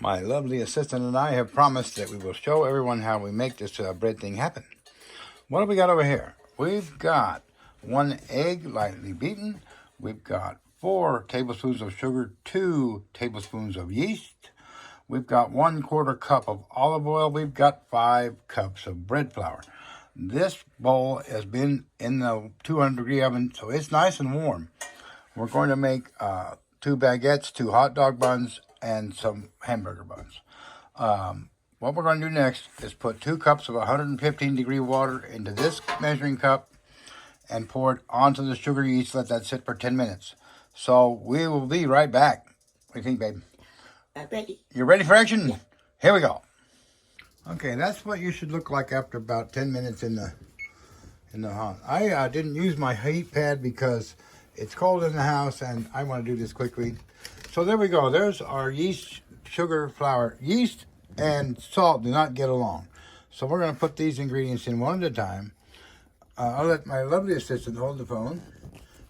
My lovely assistant and I have promised that we will show everyone how we make this bread thing happen. What do we got over here? We've got 1 egg lightly beaten. We've got 4 tablespoons of sugar, 2 tablespoons of yeast. We've got 1/4 cup of olive oil. We've got 5 cups of bread flour. This bowl has been in the 200-degree oven, so it's nice and warm. We're going to make 2 baguettes, 2 hot dog buns, and some hamburger buns. What we're going to do next is put 2 cups of 115-degree water into this measuring cup and pour it onto the sugar yeast. Let that sit for 10 minutes. So we will be right back. What do you think, babe? I'm ready. You ready for action? Yeah. Here we go. Okay, that's what you should look like after about 10 minutes in the hot. I didn't use my heat pad because it's cold in the house and I want to do this quickly. So there we go. There's our yeast, sugar, flour. Yeast and salt do not get along. So we're going to put these ingredients in one at a time. I'll let my lovely assistant hold the phone.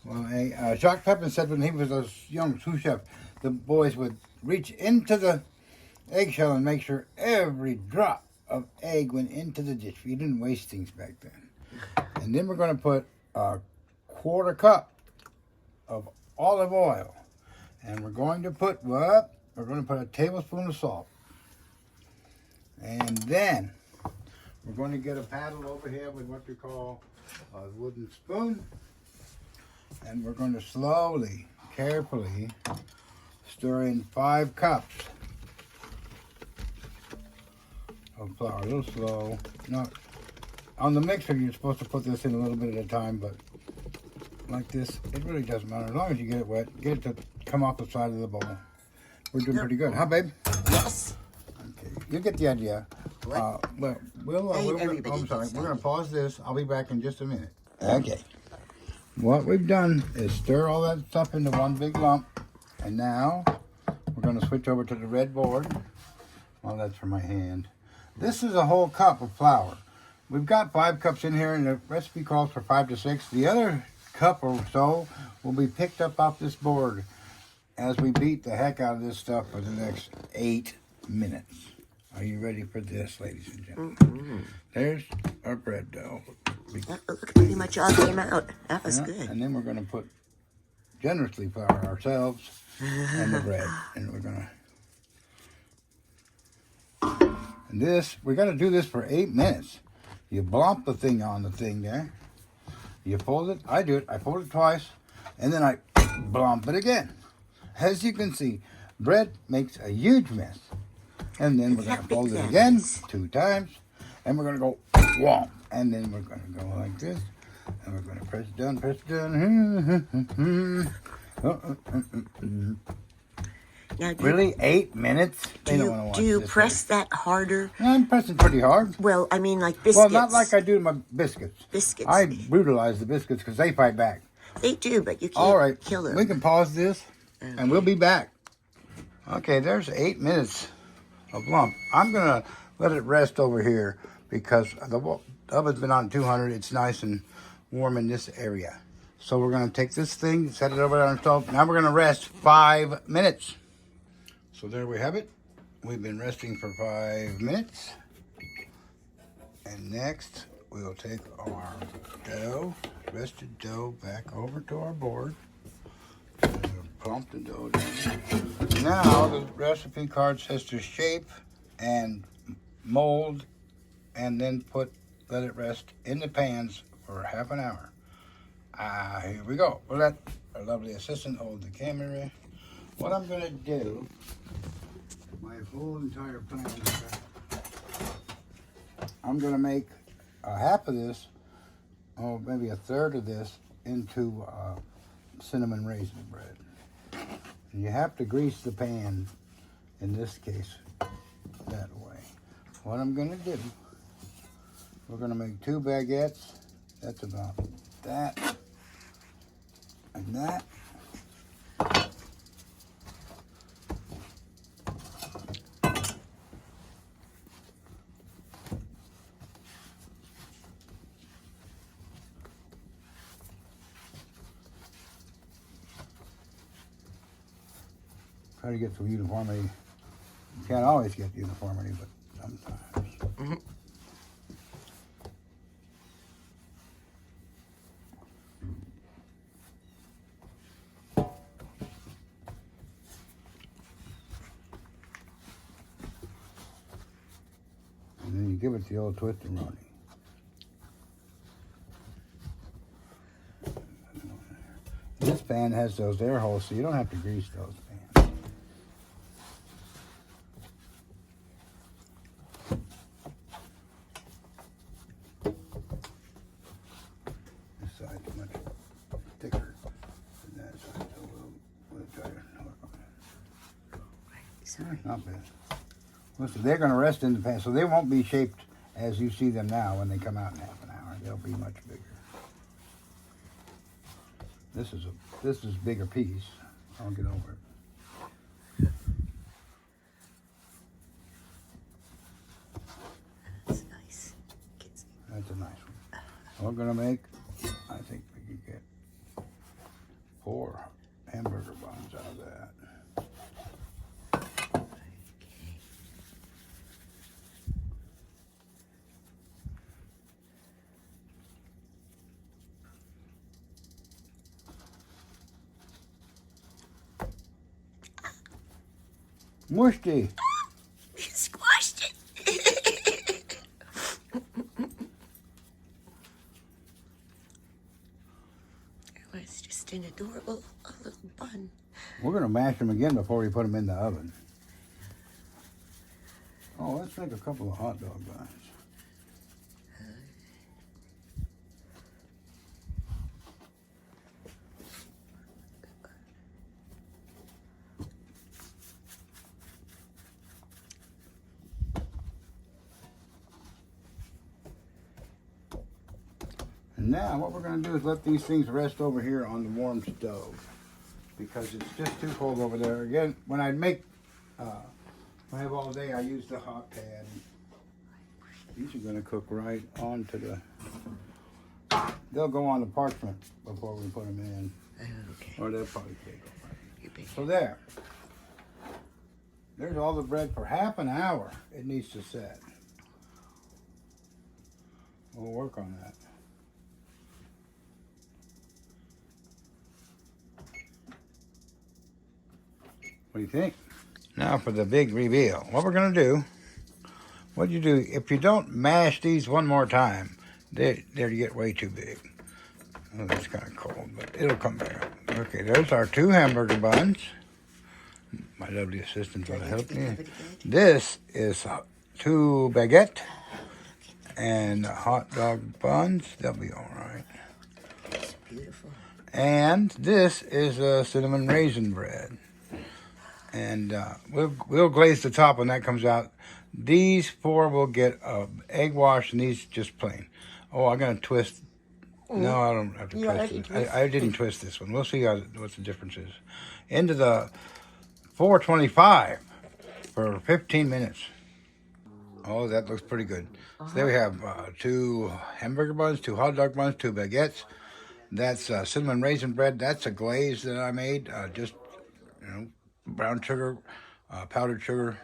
Well, Jacques Pepin said when he was a young sous chef, the boys would reach into the eggshell and make sure every drop of egg went into the dish. You didn't waste things back then. And then we're going to put a 1/4 cup of olive oil. And we're going to put what? We're going to put a tablespoon of salt. And then we're going to get a paddle over here with what we call a wooden spoon. And we're going to slowly, carefully stir in 5 cups of flour. A little slow. Not on the mixer, you're supposed to put this in a little bit at a time, but like this, it really doesn't matter. As long as you get it wet, get it to come off the side of the bowl. We're doing pretty good. Huh, babe? Yes. Okay, you get the idea. What? I'm sorry. We're going to pause this. I'll be back in just a minute. Okay. What we've done is stir all that stuff into one big lump. And now we're going to switch over to the red board. Well, that's for my hand. This is a whole cup of flour. We've got 5 cups in here, and the recipe calls for 5 to 6. The other cup or so will be picked up off this board as we beat the heck out of this stuff for the next 8 minutes. Are you ready for this, ladies and gentlemen? Mm-hmm. There's our bread dough. Look, pretty much all came out. That was good. And then we're going to put generously flour ourselves and the bread. And we're going to... And this, we got to do this for 8 minutes. You blomp the thing on the thing there. You fold it. I do it. I fold it twice. And then I blomp it again. As you can see, bread makes a huge mess. And then we're going to fold it again 2 times. And we're going to go whomp. And then we're going to go like this. And we're going to press it down, press it down. Now, Really? 8 minutes? Do you press that harder? I'm pressing pretty hard. Well, I mean, like biscuits. Well, not like I do my biscuits. Biscuits. I brutalize the biscuits because they fight back. They do, but you can't All right, kill them. we can pause this, and we'll be back. Okay, there's 8 minutes of lump. I'm going to let it rest over here because the oven's been on 200. It's nice and warm in this area. So we're going to take this thing, set it over on the stove. Now we're going to rest 5 minutes. So there we have it. We've been resting for 5 minutes. And next, we'll take our dough, rested dough, back over to our board. And we'll plump the dough down. Now, the recipe card says to shape and mold and then let it rest in the pans for half an hour. Here we go. We'll let our lovely assistant hold the camera. What I'm going to do, my whole entire plan, I'm going to make half of this, or maybe a third of this, into cinnamon raisin bread. And you have to grease the pan, in this case, that way. What I'm going to do, we're going to make 2 baguettes. That's about that and that. Try to get some uniformity You can't always get uniformity, but sometimes. Mm-hmm. And then you give it the old twist and rolling. This fan has those air holes, so you don't have to grease those fans. This side's much thicker than that side, so we'll try to work on it. Sorry. Not bad. Listen, they're going to rest in the pan, so they won't be shaped as you see them now when they come out in half an hour. They'll be much bigger. This is bigger piece. I'll get over it. That's nice. Kids. That's a nice one. We're going to make, I think we can get 4 hamburger buns out of that. Mushy. You squashed it. It was just an adorable little bun. We're going to mash them again before we put them in the oven. Oh, let's make a couple of hot dog buns. And now what we're going to do is let these things rest over here on the warm stove because it's just too cold over there. Again, when I make, when I have all day, I use the hot pad. These are going to cook right onto the, they'll go on the parchment before we put them in. Okay. Or they'll probably take them. You're big. So there. There's all the bread for half an hour. It needs to set. We'll work on that. What do you think? Now for the big reveal. What we're going to do, what you do, if you don't mash these one more time, they get way too big. Oh, that's kind of cold, but it'll come back up. Okay, there's our 2 hamburger buns. My lovely assistant will help me. This is 2 baguette and hot dog buns. They'll be all right. It's beautiful. And this is cinnamon raisin bread. And we'll glaze the top when that comes out. These 4 will get egg wash, and these just plain. Oh, I'm gonna twist. No, I don't have to twist it. I didn't twist this one. We'll see what the difference is. Into the 425 for 15 minutes. Oh, that looks pretty good. So there we have 2 hamburger buns, 2 hot dog buns, 2 baguettes. That's cinnamon raisin bread. That's a glaze that I made. Just, brown sugar, powdered sugar,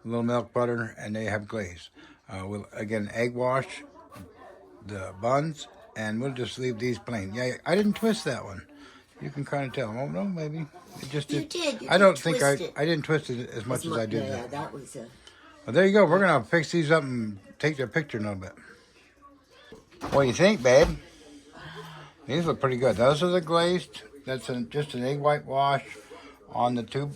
a little milk, butter, and they have glaze. We'll, again, egg wash the buns, and we'll just leave these plain. Yeah, I didn't twist that one. You can kind of tell. Oh, no, maybe. It just You did. You I don't did think twist it. I didn't twist it as much as I did Yeah, that. that was a... Well, there you go. We're going to fix these up and take their picture in a little bit. What do you think, babe? These look pretty good. Those are the glazed. That's just an egg white wash on the 2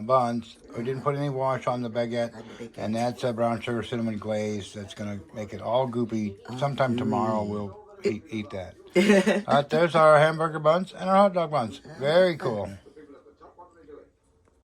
buns. We didn't put any wash on the baguette. And that's a brown sugar cinnamon glaze. That's going to make it all goopy. Sometime tomorrow we'll eat that. There's our hamburger buns and our hot dog buns. Very cool.